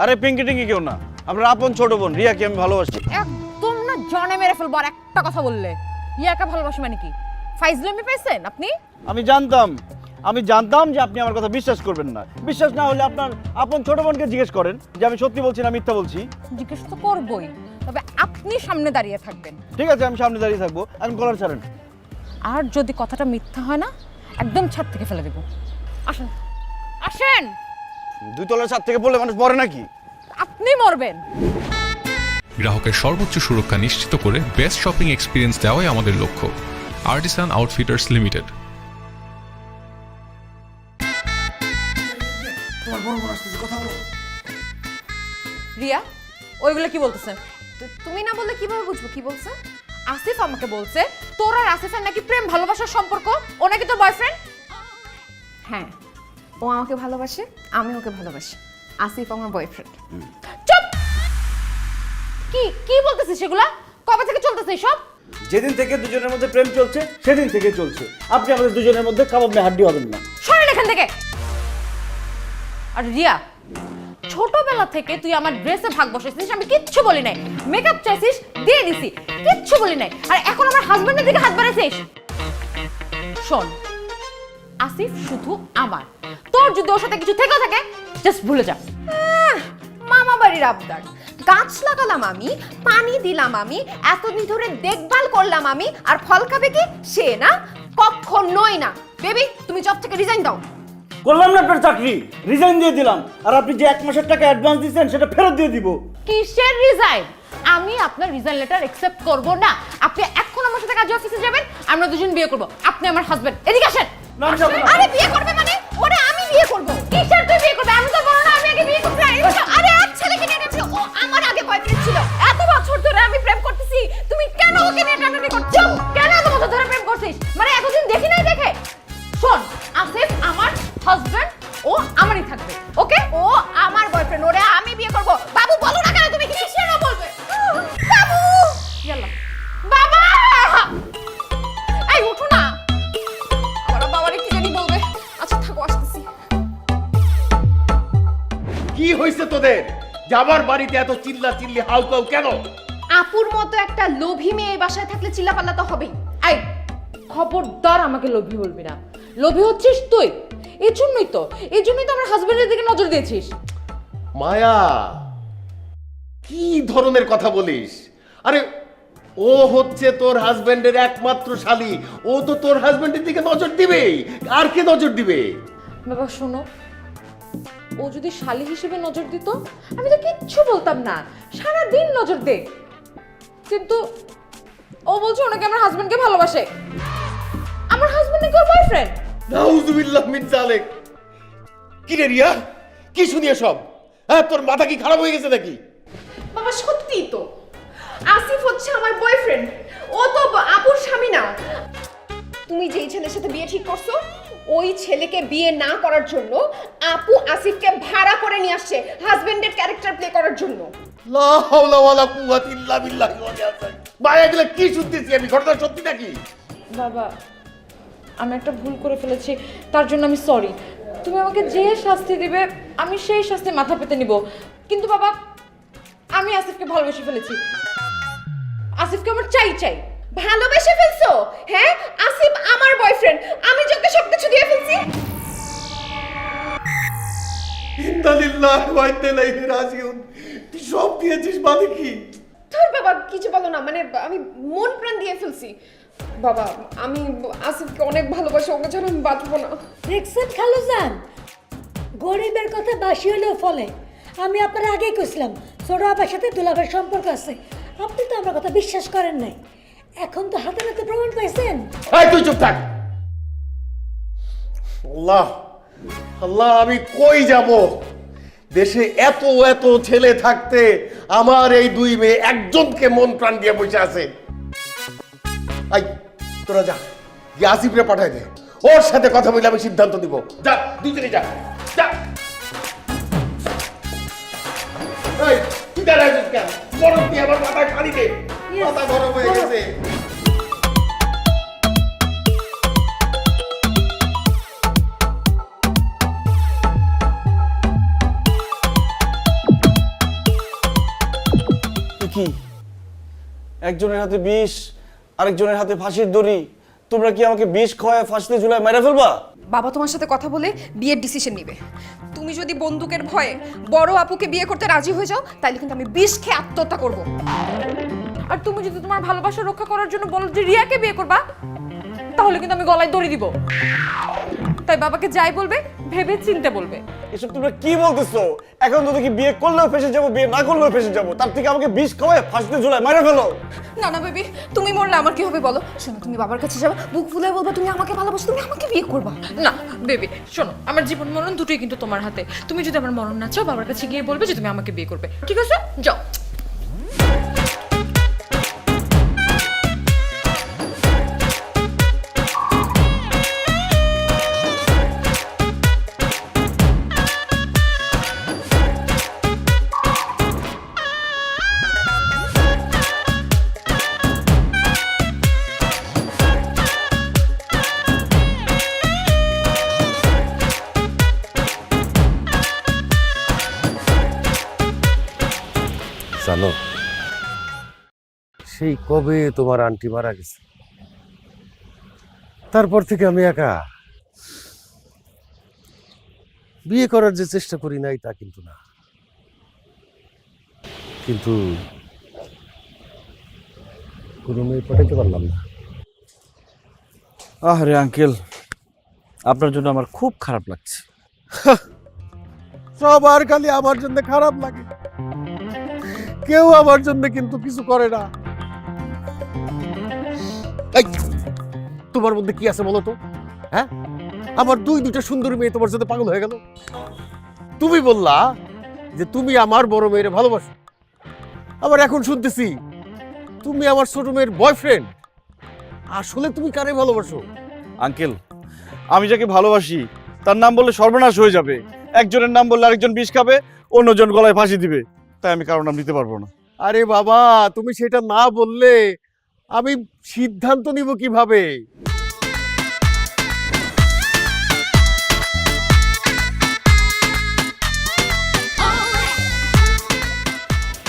আরে পিঙ্কি টিঙ্কি কেউ না, আপনার আপন ছোট বোন রিয়াকে আমি ভালোবাসি। একদম না জনে মেরে ফেলবো আর একটা কথা বললে। রিয়াকে ভালোবাসি মানে কি? ফাইজলামি পাইছেন আপনি? আমি জানতাম যে আপনি আমার কথা বিশ্বাস করবেন না। বিশ্বাস না হলে আপনার আপন ছোট বোনকে জিজ্ঞেস করেন যে আমি সত্যি বলছি না মিথ্যা বলছি। জিজ্ঞেস তো করবই, তবে আপনি সামনে দাঁড়িয়ে থাকবেন। ঠিক আছে, আমি সামনে দাঁড়িয়ে থাকবো, এখন কলার ছাড়েন। আর যদি কথাটা মিথ্যা হয় না, একদম ছাদ থেকে ফেলে দেব। আসেন আসেন। 2 তলার ছাদ থেকে পড়লে মানুষ মরে নাকি? আপনি মরবেন। গ্রাহকের সর্বোচ্চ সুরক্ষা নিশ্চিত করে বেস্ট শপিং এক্সপিরিয়েন্স দেওয়াই আমাদের লক্ষ্য। Artisan Outfitters limited. রিয়া, ওইগুলো কি বলতেছেন? তুমি না বললে কিভাবে বুঝবো কি বলছে? আসিফ আমাকে বলছে তোর আর আসিফের নাকি প্রেম ভালোবাসার সম্পর্ক, ও নাকি তোর বয়ফ্রেন্ড। হ্যাঁ, ও আমাকে ভালোবাসে, আমি ওকে ভালোবাসি। আসিফ আমার বয়ফ্রেন্ড। চুপ! কি কি বলতেছিস সেগুলা? কবে থেকে চলতেছে এসব? যেদিন থেকে দুজনের মধ্যে প্রেম চলছে সেদিন থেকে চলছে। আপনি আমাদের দুজনের মধ্যে কাবাব মে হাড্ডি হবেন না। সরেন এখান থেকে। আর রিয়া, ছোটবেলা থেকে তুই আমার ড্রেসে ভাগ বসাইছিস, আমি কিচ্ছু বলি নাই। মেকআপ চাইছিস, দিয়ে দিছি, কিচ্ছু বলি নাই। আর এখন আমার হাজবেন্ডের দিকে হাত বাড়াইছিস। শোন, আসিফ শুধু আমার, তোর যদি ওর সাথে কিছু থেকেও থাকে জাস্ট ভুলে যা। মামা বাড়ির আবদার। গাছ লাগালাম আমি, পানি দিলাম আমি, এতদিন ধরে দেখভাল করলাম আমি, আর ফল খাবে কি সে? না, কখনোই না। বেবি, তুমি জব থেকে রিজাইন দাও। করলাম না আপনার চাকরি, রিজাইন দিয়ে দিলাম। আর আপনি যে 1 মাসের টাকা অ্যাডভান্স দিয়েছেন সেটা ফেরত দিয়ে দিব। কিসের রিজাইন? আমি আপনার রিজাইন লেটার অ্যাকসেপ্ট করব না। আপনি এখন আমার সাথে কাজে অফিসে যাবেন, আমরা দুজন বিয়ে করব। আপনি আমার হাজবেন্ড, এদিকে আসেন। না, আমি যাবো না। আরে বিয়ে করবে মানে? ওরে আমি বিয়ে করব। কিসের তুই বিয়ে করবে? আমি তো বলো না আমি আগে বিয়ে করতে চাই। আরে এক ছেলেকে নিয়ে গেছিল, ও আমার আগে বয়ফ্রেন্ড ছিল। এত বছর ধরে আমি প্রেম করতেছি, তুমি কেন ওকে নিয়ে টানাটানি করছো? কেন এত বছর ধরে প্রেম করছিস? মানে এতদিন দেখি নাই দেখে? শোন, আসিফ আমার হাজবেন্ড, ও আমারই থাকবে, ওকে? ও আমার বয়ফ্রেন্ড, ওরে আমি বিয়ে করব। বাবু বলো না কেন তুমি? কিসের বলবে? বাবু! ইয়াল্লা বাবা, এই উঠো না। আমার বাবারে কি জানি বলবে। আচ্ছা থাকো, আসতেছি। কি হয়েছে তোদের? যাবার বাড়িতে এত চিল্লা চিল্লি হাউকাউ কেন? আপুর মতো একটা লোভী মেয়ে এই বাসায় থাকলে চিল্লাপাল্লা তো হবেই। এই খবরদার আমাকে লোভী বলবি না। লোভী হচ্ছিস তুই। এই জন্যই তো আমার হাজবেন্ডের দিকে নজর দিয়েছিস। মায়া, কি ধরনের কথা বলিস? আরে ও হচ্ছে তোর হাজবেন্ডের একমাত্র শালী, ও তো তোর হাজবেন্ডের দিকে নজর দিবেই। আর কে নজর দিবে? বাবা শোনো, ও যদি শালী হিসেবে নজর দিত আমি তো কিচ্ছু বলতাম না, সারা দিন নজর দে। কিন্তু ও বলছে ওনাকে আমার হাজবেন্ডকে ভালোবাসে। আমার হাজবেন্ড নাকি ওর বয়ফ্রেন্ড। নাউজুবিল্লাহ মিন জালেক। কি রে রিয়া, কি শুনি সব? হ্যাঁ, তোর মাথা কি খারাপ হয়ে গেছে নাকি? বাবা সত্যিই তো, আসিফ হচ্ছে আমার বয়ফ্রেন্ড, ও তো আপুর স্বামী না। তুমি যেই ছেলের সাথে বিয়ে ঠিক করছো, ওই ছেলেকে বিয়ে না করার জন্য আপু আসিফকে ভাড়া করে নিয়ে আসছে হাজবেন্ডের ক্যারেক্টার প্লে করার জন্য। লা হাওলা ওয়ালা কুওয়াতা ইল্লা বিল্লাহি ওয়া ইয়াসিন। মায়া, এগুলো কি শুনতেছি আমি? ঘটনা সত্যি নাকি? বাবা, আমি একটা ভুল করে ফেলেছি, তার জন্য আমি সরি। তুমি আমাকে যে শাস্তি দিবে আমি সেই শাস্তি মাথা পেতে নিব। কিন্তু বাবা, আমি আসিফকে ভালোবেসে ফেলেছি। আসিফকে আমার চাই। ভালোবেসে ফেলছো? হ্যাঁ, আসিফ আমার বয়ফ্রেন্ড, আমি তোকে সবকিছু দিয়ে ফেলছি। ইন্না লিল্লাহি ওয়া ইন্না ইলাইহি রাজিউন। তুই সব দিয়েছিস মানে কি? তোর বাবা কিছু বলো না, মানে আমি মন প্রাণ দিয়ে ফেলছি। বাবা, আমি আসিফকে অনেক ভালোবাসি, ওকে ছাড়া আমি বাঁচবো না। দেখছেন খালুজান, গরিবের কথা বাসি হলেও ফলে। আমি আপনার আগেই কইছিলাম ছোট বাবার সাথে দুলাভাইয়ের সম্পর্ক আছে। আপনি তো আমার কথা বিশ্বাস করেন নাই, এখন তো হাতে নাতে প্রমাণ পাইছেন। এই তুই চুপ থাক। আল্লাহ আল্লাহ, আমি কই যাব? দেশে এত এত ছেলে থাকতে আমার এই 2 মেয়ে একজনকে মন প্রাণ দিয়ে বসে আছে। আই তোরা যা, গিয়ে আসিফরে পাঠাই দে, ওর সাথে কথা বলে আমি সিদ্ধান্ত দিব। যা, দুজনে যা। এই তুই দাঁড়ায় আছিস কেন? বরফ দিয়ে আমার মাথায় পানি দে, মাথা গরম হয়ে গেছে। কি একজনের হাতে বিষ, আরেকজনের হাতে ফাঁসির দড়ি, তোমরা কি আমাকে বিষ খাওয়ায় ফাঁসিতে ঝুলায় মেরে ফেলবা? বাবা তোমার সাথে কথা বলে বিয়ের ডিসিশন নিবে। তুমি যদি বন্দুকের ভয়ে বড় আপুকে বিয়ে করতে রাজি হয়ে যাও তাহলে কিন্তু আমি বিষ খেয়ে আত্মহত্যা করব। আর তুমি যদি তোমার ভালোবাসা রক্ষা করার জন্য বলো যে রিয়াকে বিয়ে করবা, তাহলে কিন্তু আমি গলায় দড়ি দিব। তাই বাবাকে যাই বলবে ভেবে চিন্তে বলবে। এসব তোমরা কি বলতেছো? এখন তো দেখি বিয়ে করলেও ফেসে যাবো, বিয়ে না করলেও ফেসে যাবো, তার থেকে আমাকে বিষ খাওয়ায় ফাঁসিতে ঝুলায় মেরে ফেলো। না না বেবি, তুমি মরলে আমার কি হবে বলো? শোনো, তুমি বাবার কাছে যাবে, বুক ফুলে বলবা তুমি আমাকে ভালোবাসো, তুমি আমাকে বিয়ে করবা। না বেবি শোনো, আমার জীবন মরণ দুটোই কিন্তু তোমার হাতে। তুমি যদি আমার মরণ না চাও, বাবার কাছে গিয়ে বলবে যে তুমি আমাকে বিয়ে করবে, ঠিক আছে? যাও। জানো, সেই কবে তোমার আন্টি মারা গেছে, তারপর থেকে আমি একা। বিয়ে করার যে চেষ্টা করি নাই তা কিন্তু না, কিন্তু কোনো মেয়ে পটাইতে পারলাম না। আরে আঙ্কেল, আপনার জন্য আমার খুব খারাপ লাগছে। সবার খালি আমার জন্য খারাপ লাগে, কেউ আমার জন্য কিন্তু কিছু করে না। এই, তোমার মধ্যে কি আছে বলো তো? হ্যাঁ, আমার দুইটা সুন্দরী মেয়ে তোমার সাথে পাগল হয়ে গেল। তুমি বললা যে তুমি আমার বড় মেয়ের ভালোবাসো, আবার এখন শুনতেছি তুমি আমার ছোট মেয়ের বয়ফ্রেন্ড। আসলে তুমি কারে ভালোবাসো? আঙ্কেল, আমি যাকে ভালোবাসি তার নাম বললে সর্বনাশ হয়ে যাবে। একজনের নাম বললে আরেকজন বিষ খাবে, অন্যজন গলায় ফাঁসি দিবে, তাই আমি কারো নাম নিতে পারবো না। আরে বাবা, তুমি সেটা না বললে আমি সিদ্ধান্ত নিব কিভাবে?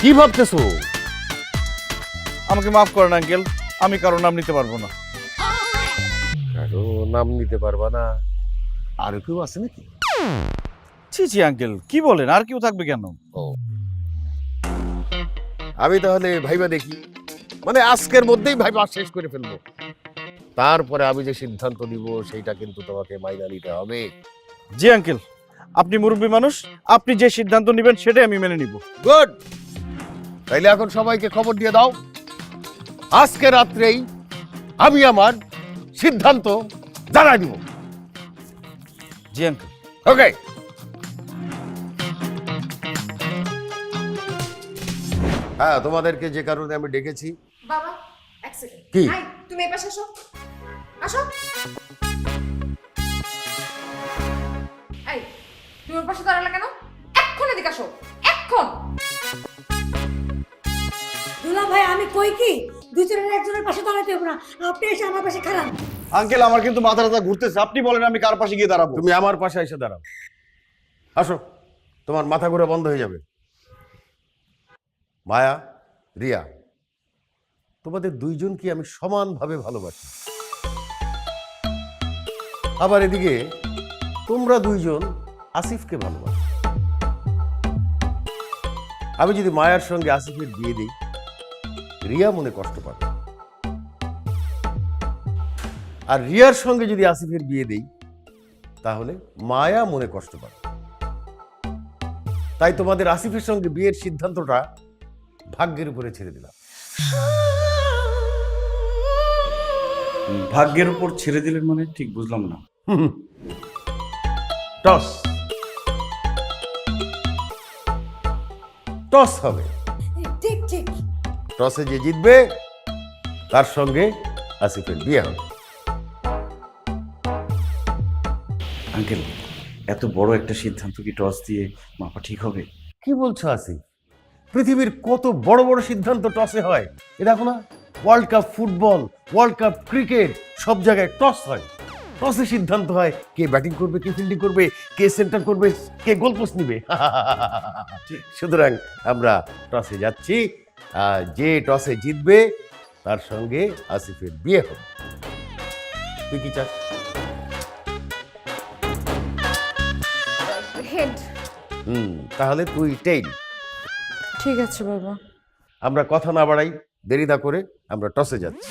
কি ভাবতেছো? আমাকে মাফ করেন আঙ্কেল, আমি কারো নাম নিতে পারবো না। কারো নাম নিতে পারবা না? আর কেউ আছে নাকি? ছি ছি আঙ্কেল, কি বলেন? আর কেউ থাকবে কেন? আমি তাহলে ভাইবা দেখি, মানে আজকের মধ্যেই ভাইবা শেষ করে ফেলবো, তারপরে আমি যে সিদ্ধান্ত নিব সেইটা কিন্তু তোমাকে মাইনা নিতে হবে। জি আঙ্কেল, আপনি মুরব্বী মানুষ, আপনি যে সিদ্ধান্ত নেবেন সেটাই আমি মেনে নিব। গুড, তাইলে এখন সবাইকে খবর দিয়ে দাও, আজকে রাত্রেই আমি আমার সিদ্ধান্ত জানাই দিব। জি আঙ্কেল। ওকে, হ্যাঁ, তোমাদেরকে যে কারণে আমি ডেকেছি। বাবা এক সেকেন্ড, কি? আই তুমি এই পাশে আসো, আসো। এই তুমি ওর পাশে দাঁড়ালে কেন? এক্ষুনি এদিকে আসো, এক্ষুন। দুলা ভাই, আমি কই কি দুজনের একজনের পাশে দাঁড়াতে হবে না, আপনি এসে আমার পাশে খারাপ। আঙ্কেল, আমার কিন্তু মাথা টাথা ঘুরতেছে, আপনি বলেন আমি কার পাশে গিয়ে দাঁড়াবো? তুমি আমার পাশে এসে দাঁড়াও, আসো, তোমার মাথা ঘুরে বন্ধ হয়ে যাবে। মায়া, রিয়া, তোমাদের দুইজনকে আমি সমানভাবে ভালোবাসি। আবার এদিকে তোমরা দুইজন আসিফকে ভালোবাসো। আমি যদি মায়ার সঙ্গে আসিফের বিয়ে দিই, রিয়া মনে কষ্ট পাবে, আর রিয়ার সঙ্গে যদি আসিফের বিয়ে দিই তাহলে মায়া মনে কষ্ট পাবে। তাই তোমাদের আসিফের সঙ্গে বিয়ের সিদ্ধান্তটা ভাগ্যের উপরে ছেড়ে দিলাম। ভাগ্যের উপর ছেড়ে দিলেন মানে ঠিক বুঝলাম না। টস টস হবে, ঠিক ঠিক। টসে যে জিতবে তার সঙ্গে আসিফের বিয়ে হবে। আঙ্কেল, এত বড় একটা সিদ্ধান্ত কি টস দিয়ে মাপা ঠিক হবে? কি বলছো আসিফ? পৃথিবীর কত বড় বড় সিদ্ধান্ত টসে হয়। এ দেখো না, world cup football, world cup cricket, সব জায়গায় টস হয়। টসে সিদ্ধান্ত হয় কে ব্যাটিং করবে, কে ফিল্ডিং করবে, কে সেন্টার করবে, কে গোল পোস্ট নিবে। সুতরাং আমরা টসে যাচ্ছি, যে টসে জিতবে তার সঙ্গে আসিফের বিয়ে হবে। তুই কি চাস? হেড। তাহলে তুই টেইল। ঠিক আছে বাবা। আমরা কথা না বাড়াই, দেরি না করে আমরা টসে যাচ্ছি।